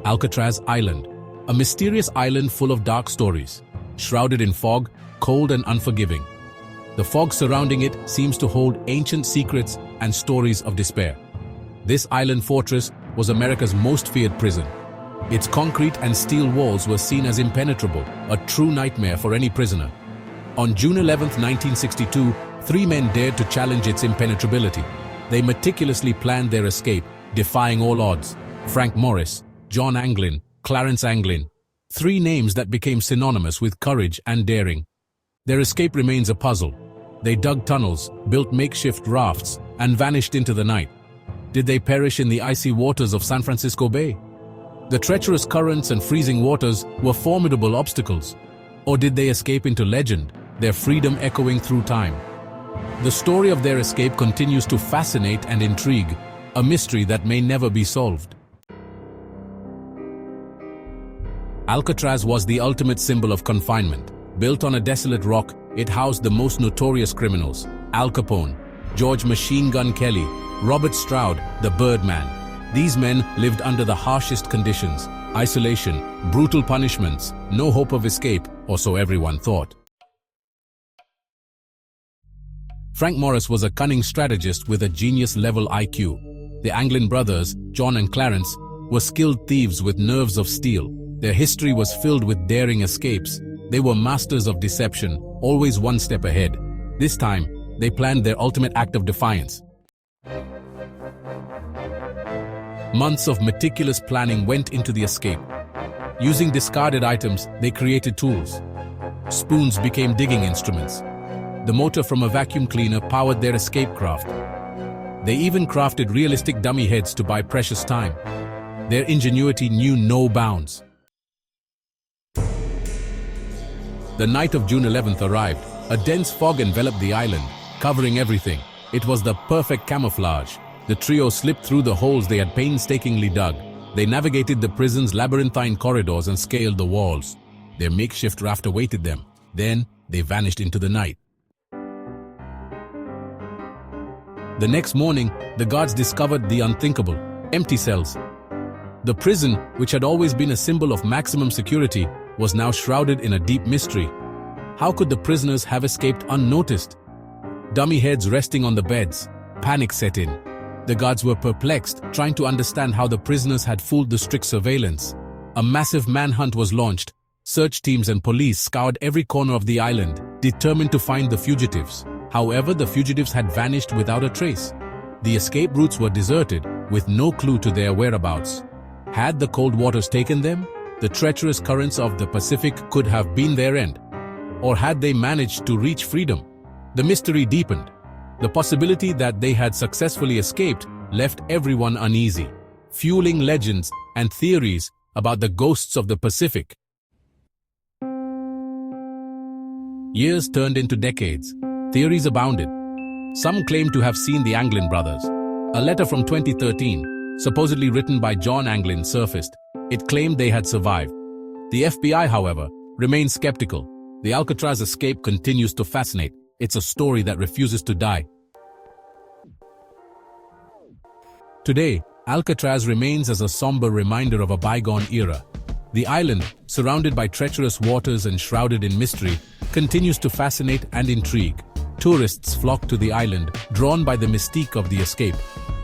Alcatraz Island, a mysterious island full of dark stories, shrouded in fog, cold and unforgiving. The fog surrounding it seems to hold ancient secrets and stories of despair. This island fortress was America's most feared prison. Its concrete and steel walls were seen as impenetrable, a true nightmare for any prisoner. On June 11, 1962, 3 men dared to challenge its impenetrability. They meticulously planned their escape, defying all odds. Frank Morris, John Anglin, Clarence Anglin, 3 names that became synonymous with courage and daring. Their escape remains a puzzle. They dug tunnels, built makeshift rafts, and vanished into the night. Did they perish in the icy waters of San Francisco Bay? The treacherous currents and freezing waters were formidable obstacles. Or did they escape into legend, their freedom echoing through time? The story of their escape continues to fascinate and intrigue, a mystery that may never be solved. Alcatraz was the ultimate symbol of confinement. Built on a desolate rock, it housed the most notorious criminals: Al Capone, George "Machine Gun" Kelly, Robert Stroud, the Birdman. These men lived under the harshest conditions: isolation, brutal punishments, no hope of escape, or so everyone thought. Frank Morris was a cunning strategist with a genius-level IQ. The Anglin brothers, John and Clarence, were skilled thieves with nerves of steel. Their history was filled with daring escapes. They were masters of deception, always one step ahead. This time, they planned their ultimate act of defiance. Months of meticulous planning went into the escape. Using discarded items, they created tools. Spoons became digging instruments. The motor from a vacuum cleaner powered their escape craft. They even crafted realistic dummy heads to buy precious time. Their ingenuity knew no bounds. The night of June 11th arrived. A dense fog enveloped the island, covering everything. It was the perfect camouflage. The trio slipped through the holes they had painstakingly dug. They navigated the prison's labyrinthine corridors and scaled the walls. Their makeshift raft awaited them. Then, they vanished into the night. The next morning, the guards discovered the unthinkable: empty cells. The prison, which had always been a symbol of maximum security, was now shrouded in a deep mystery. How could the prisoners have escaped unnoticed? Dummy heads resting on the beds. Panic set in. The guards were perplexed, trying to understand how the prisoners had fooled the strict surveillance. A massive manhunt was launched. Search teams and police scoured every corner of the island, determined to find the fugitives. However, the fugitives had vanished without a trace. The escape routes were deserted, with no clue to their whereabouts. Had the cold waters taken them? The treacherous currents of the Pacific could have been their end. Or had they managed to reach freedom? The mystery deepened. The possibility that they had successfully escaped left everyone uneasy, fueling legends and theories about the ghosts of the Pacific. Years turned into decades. Theories abounded. Some claimed to have seen the Anglin brothers. A letter from 2013, supposedly written by John Anglin, surfaced. It claimed they had survived. The FBI, however, remained skeptical. The Alcatraz escape continues to fascinate. It's a story that refuses to die. Today, Alcatraz remains as a somber reminder of a bygone era. The island, surrounded by treacherous waters and shrouded in mystery, continues to fascinate and intrigue. Tourists flock to the island, drawn by the mystique of the escape.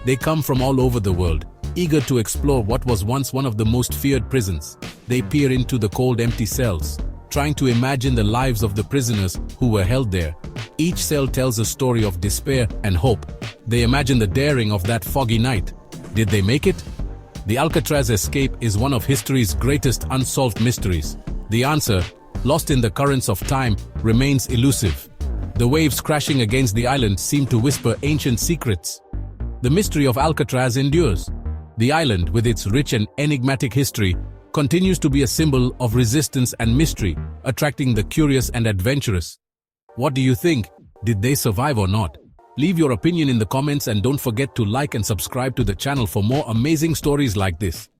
They come from all over the world, eager to explore what was once one of the most feared prisons. They peer into the cold, empty cells, trying to imagine the lives of the prisoners who were held there. Each cell tells a story of despair and hope. They imagine the daring of that foggy night. Did they make it? The Alcatraz escape is one of history's greatest unsolved mysteries. The answer, lost in the currents of time, remains elusive. The waves crashing against the island seem to whisper ancient secrets. The mystery of Alcatraz endures. The island, with its rich and enigmatic history, continues to be a symbol of resistance and mystery, attracting the curious and adventurous. What do you think? Did they survive or not? Leave your opinion in the comments and don't forget to like and subscribe to the channel for more amazing stories like this.